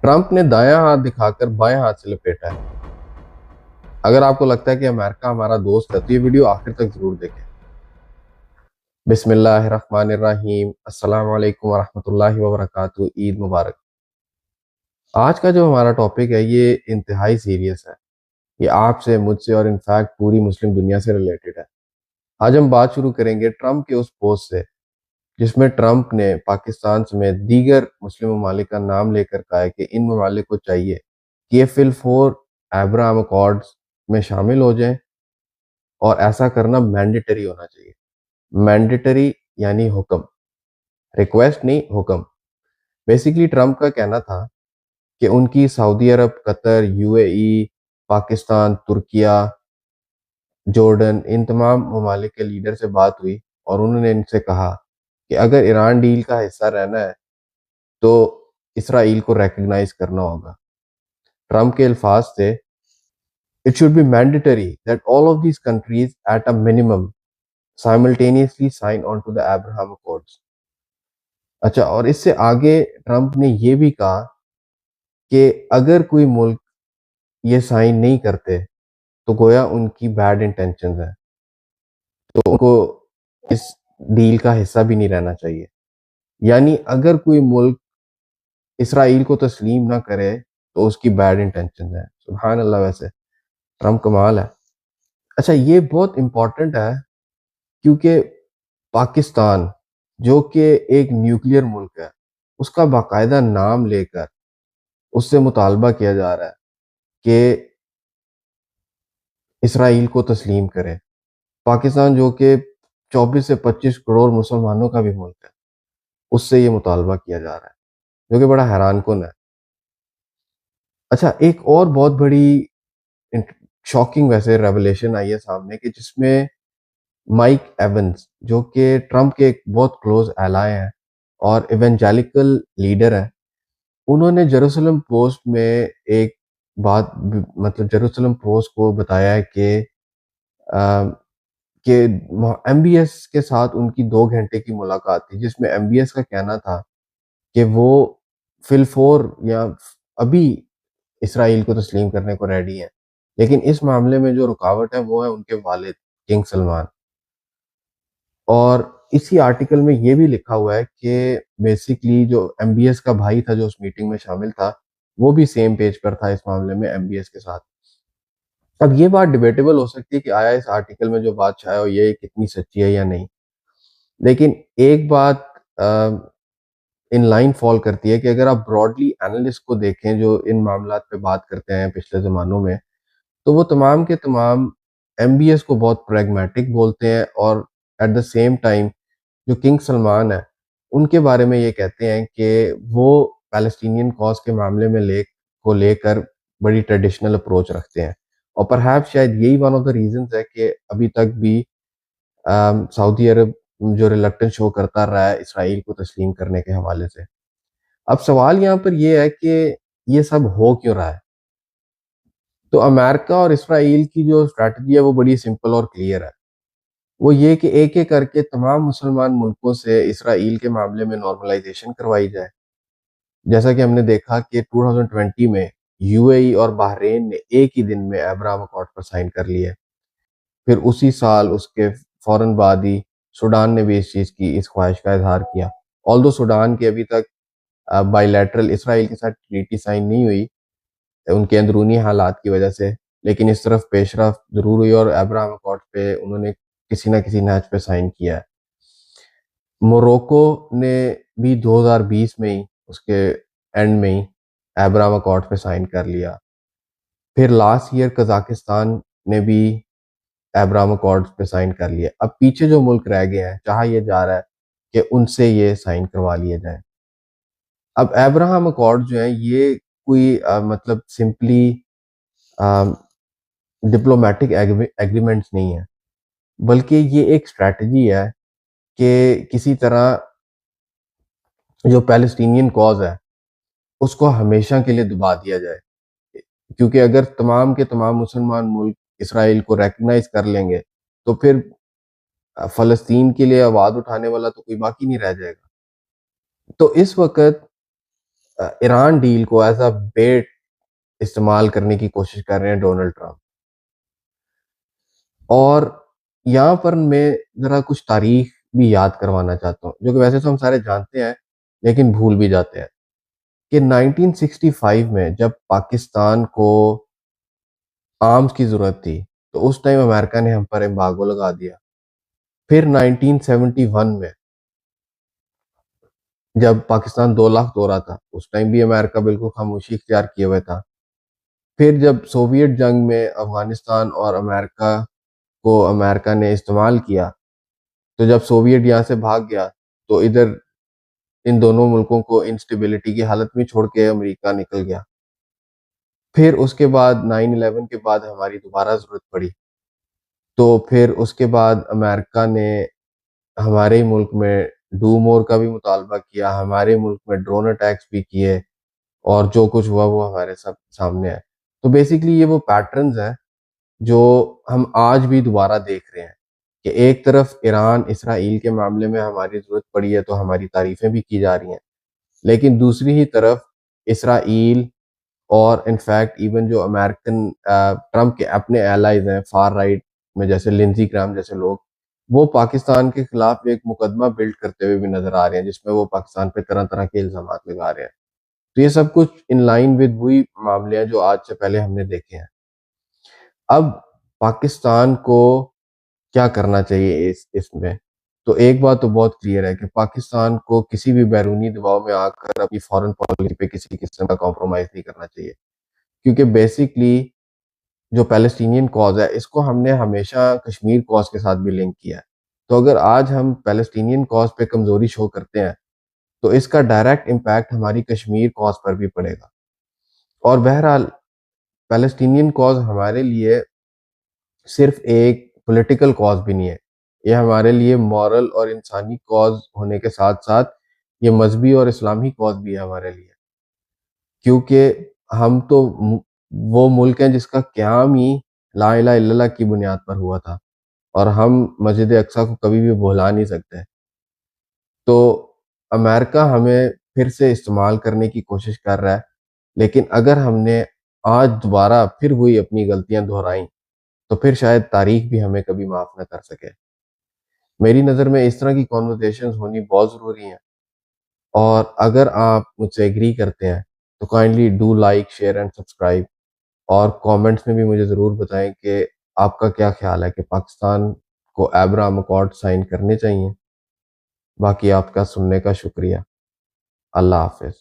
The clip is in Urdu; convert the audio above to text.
ٹرمپ نے دایاں ہاتھ دکھا کر بائیں ہاتھ سے لپیٹا ہے۔ اگر آپ کو لگتا ہے کہ امریکہ ہمارا دوست ہے تو یہ ویڈیو آخر تک ضرور دیکھیں۔ بسم اللہ الرحمن الرحیم، السلام علیکم ورحمۃ اللہ وبرکاتہ، عید مبارک۔ آج کا جو ہمارا ٹاپک ہے یہ انتہائی سیریس ہے۔ یہ آپ سے، مجھ سے اور انفیکٹ پوری مسلم دنیا سے ریلیٹڈ ہے۔ آج ہم بات شروع کریں گے ٹرمپ کے اس پوسٹ سے جس میں ٹرمپ نے پاکستان سمیت دیگر مسلم ممالک کا نام لے کر کہا ہے کہ ان ممالک کو چاہیے کہ یہ فی الفور ایبراہم اکارڈز میں شامل ہو جائیں، اور ایسا کرنا مینڈیٹری ہونا چاہیے۔ مینڈیٹری یعنی حکم، ریکویسٹ نہیں، حکم۔ بیسیکلی ٹرمپ کا کہنا تھا کہ ان کی سعودی عرب، Qatar, U A E, Pakistan, Turkiye, Jordan, ان تمام ممالک کے لیڈر سے بات ہوئی اور انہوں نے ان سے کہا کہ اگر ایران ڈیل کا حصہ رہنا ہے تو اسرائیل کو ریکگنائز کرنا ہوگا۔ ٹرمپ کے الفاظ تھے It should be mandatory that all of these countries at a minimum simultaneously sign on to the Abraham Accords۔ اچھا، اور اس سے آگے ٹرمپ نے یہ بھی کہا کہ اگر کوئی ملک یہ سائن نہیں کرتے تو گویا ان کی بیڈ انٹینشنز ہیں، تو ان کو اس ڈیل کا حصہ بھی نہیں رہنا چاہیے۔ یعنی اگر کوئی ملک اسرائیل کو تسلیم نہ کرے تو اس کی بیڈ انٹینشنز ہیں۔ سبحان اللہ، ویسے ٹرمپ کمال ہے۔ اچھا، یہ بہت امپورٹنٹ ہے کیونکہ پاکستان جو کہ ایک نیوکلیر ملک ہے، اس کا باقاعدہ نام لے کر اس سے مطالبہ کیا جا رہا ہے کہ اسرائیل کو تسلیم کرے۔ پاکستان جو کہ 24 سے 25 کروڑ مسلمانوں کا بھی ملک ہے، اس سے یہ مطالبہ کیا جا رہا ہے، جو کہ بڑا حیران کن ہے۔ اچھا، ایک اور بہت بڑی شاکنگ ویسے ریولیشن آئی ہے سامنے کہ جس میں مائک ایونز جو کہ ٹرمپ کے ایک بہت کلوز ایلائے ہیں اور ایونجیلکل لیڈر ہیں، انہوں نے جیروسلم پوسٹ میں ایک بات، مطلب جیروسلم پوسٹ کو بتایا ہے کہ ایم بی ایس کے ساتھ ان کی 2 گھنٹے کی ملاقات تھی، جس میں ایم بی ایس کا کہنا تھا کہ وہ فی الفور یا ابھی اسرائیل کو تسلیم کرنے کو ریڈی ہیں، لیکن اس معاملے میں جو رکاوٹ ہے وہ ہے ان کے والد کنگ سلمان۔ اور اسی آرٹیکل میں یہ بھی لکھا ہوا ہے کہ بیسیکلی جو ایم بی ایس کا بھائی تھا جو اس میٹنگ میں شامل تھا، وہ بھی سیم پیج پر تھا اس معاملے میں ایم بی ایس کے ساتھ۔ اب یہ بات ڈیبیٹیبل ہو سکتی ہے کہ آیا اس آرٹیکل میں جو بات چھایا ہو یہ کتنی سچی ہے یا نہیں، لیکن ایک بات ان لائن فال کرتی ہے کہ اگر آپ براڈلی اینالسٹ کو دیکھیں جو ان معاملات پہ بات کرتے ہیں پچھلے زمانوں میں، تو وہ تمام کے تمام ایم بی ایس کو بہت پریگمیٹک بولتے ہیں، اور ایٹ دا سیم ٹائم جو کنگ سلمان ہے ان کے بارے میں یہ کہتے ہیں کہ وہ پیلسٹینین کاز کے معاملے میں لے کر بڑی ٹریڈیشنل اپروچ رکھتے ہیں، اور پرہیپس شاید یہی ون آف دا ریزنز ہے کہ ابھی تک بھی سعودی عرب جو ریلکٹنس شو کرتا رہا ہے اسرائیل کو تسلیم کرنے کے حوالے سے۔ اب سوال یہاں پر یہ ہے کہ یہ سب ہو کیوں رہا ہے؟ تو امریکہ اور اسرائیل کی جو اسٹریٹجی ہے وہ بڑی سمپل اور کلیئر ہے۔ وہ یہ کہ ایک ایک کر کے تمام مسلمان ملکوں سے اسرائیل کے معاملے میں نارملائزیشن کروائی جائے۔ جیسا کہ ہم نے دیکھا کہ 2020 میں یو اے ای اور بحرین نے ایک ہی دن میں ابراہم اکارڈ پر سائن کر لیے۔ پھر اسی سال اس کے فوراً بعد ہی سوڈان نے بھی اس چیز کی، اس خواہش کا اظہار کیا۔ آلدو سوڈان کی ابھی تک بائی لیٹرل اسرائیل کے ساتھ ٹریٹی سائن نہیں ہوئی ان کے اندرونی حالات کی وجہ سے، لیکن اس طرف پیش رفت ضرور ہوئی اور ابراہم اکارڈ پہ انہوں نے کسی نہ کسی نہج پہ سائن کیا ہے۔ موروکو نے بھی 2020 میں ہی اس کے اینڈ میں ہی ابراہم اکارڈ پہ سائن کر لیا۔ پھر لاسٹ ایئر قزاقستان نے بھی ابراہم اکارڈ پہ سائن کر لیا۔ اب پیچھے جو ملک رہ گئے ہیں چاہا یہ جا رہا ہے کہ ان سے یہ سائن کروا لیے جائیں۔ اب ابراہم اکارڈ جو ہیں یہ کوئی مطلب سمپلی ڈپلومیٹک ایگریمنٹس نہیں ہے، بلکہ یہ ایک اسٹریٹجی ہے کہ کسی طرح جو پیلسٹینین کاز ہے اس کو ہمیشہ کے لیے دبا دیا جائے، کیونکہ اگر تمام کے تمام مسلمان ملک اسرائیل کو ریکگنائز کر لیں گے تو پھر فلسطین کے لیے آواز اٹھانے والا تو کوئی باقی نہیں رہ جائے گا۔ تو اس وقت ایران ڈیل کو ایز اے بیٹ استعمال کرنے کی کوشش کر رہے ہیں ڈونلڈ ٹرمپ. اور یہاں پر میں ذرا کچھ تاریخ بھی یاد کروانا چاہتا ہوں، جو کہ ویسے تو ہم سارے جانتے ہیں لیکن بھول بھی جاتے ہیں، کہ 1965 میں جب پاکستان کو آرمز کی ضرورت تھی تو اس ٹائم امریکہ نے ہم پر ایمبارگو لگا دیا. پھر 1971 میں جب پاکستان 2 لاکھ دو رہا تھا، اس ٹائم بھی امریکہ بالکل خاموشی اختیار کیے ہوئے تھا. پھر جب سوویت جنگ میں افغانستان اور امریکہ کو امریکہ نے استعمال کیا، تو جب سوویت یہاں سے بھاگ گیا تو ادھر ان دونوں ملکوں کو انسٹیبلٹی کی حالت میں چھوڑ کے امریکہ نکل گیا. پھر اس کے بعد 9/11 کے بعد ہماری دوبارہ ضرورت پڑی، تو پھر اس کے بعد امریکہ نے ہمارے ملک میں ڈو مور کا بھی مطالبہ کیا، ہمارے ملک میں ڈرون اٹیکس بھی کیے، اور جو کچھ ہوا وہ ہمارے سب سامنے ہے. تو بیسیکلی یہ وہ پیٹرنز ہیں جو ہم آج بھی دوبارہ دیکھ رہے ہیں، کہ ایک طرف ایران اسرائیل کے معاملے میں ہماری ضرورت پڑی ہے تو ہماری تعریفیں بھی کی جا رہی ہیں، لیکن دوسری ہی طرف اسرائیل اور انفیکٹ ایون جو امریکن ٹرمپ کے اپنے ایلائز ہیں فار رائٹ میں، جیسے لنزی گرام جیسے لوگ، وہ پاکستان کے خلاف ایک مقدمہ بلڈ کرتے ہوئے بھی نظر آ رہے ہیں، جس میں وہ پاکستان پہ طرح طرح کے الزامات لگا رہے ہیں. تو یہ سب کچھ ان لائن ود وہی معاملے ہیں جو آج سے پہلے ہم نے دیکھے ہیں. اب پاکستان کو کیا کرنا چاہیے اس میں؟ تو ایک بات تو بہت کلیئر ہے کہ پاکستان کو کسی بھی بیرونی دباؤ میں آ کر اپنی فورن پالیسی پہ کسی قسم کا کمپرومائز نہیں کرنا چاہیے، کیونکہ بیسکلی جو پیلسٹینین کاز ہے اس کو ہم نے ہمیشہ کشمیر کاز کے ساتھ بھی لنک کیا ہے. تو اگر آج ہم پیلسٹینین کاز پہ کمزوری شو کرتے ہیں تو اس کا ڈائریکٹ امپیکٹ ہماری کشمیر کاز پر بھی پڑے گا. اور بہرحال پیلسٹینین کاز ہمارے لیے صرف ایک پولیٹیکل کاز بھی نہیں ہے، یہ ہمارے لیے مورل اور انسانی کاز ہونے کے ساتھ ساتھ یہ مذہبی اور اسلامی کاز بھی ہے ہمارے لیے، کیونکہ ہم تو وہ ملک ہیں جس کا قیام ہی لا الہ الا اللہ کی بنیاد پر ہوا تھا، اور ہم مسجد اقصیٰ کو کبھی بھی بھلا نہیں سکتے. تو امریکہ ہمیں پھر سے استعمال کرنے کی کوشش کر رہا ہے، لیکن اگر ہم نے آج دوبارہ پھر وہی اپنی غلطیاں دہرائیں تو پھر شاید تاریخ بھی ہمیں کبھی معاف نہ کر سکے. میری نظر میں اس طرح کی کانورسیشنز ہونی بہت ضروری ہیں، اور اگر آپ مجھ سے ایگری کرتے ہیں تو kindly do like share and subscribe, اور کامنٹس میں بھی مجھے ضرور بتائیں کہ آپ کا کیا خیال ہے کہ پاکستان کو ایبراہم اکارڈ سائن کرنے چاہیے. باقی آپ کا سننے کا شکریہ. اللہ حافظ.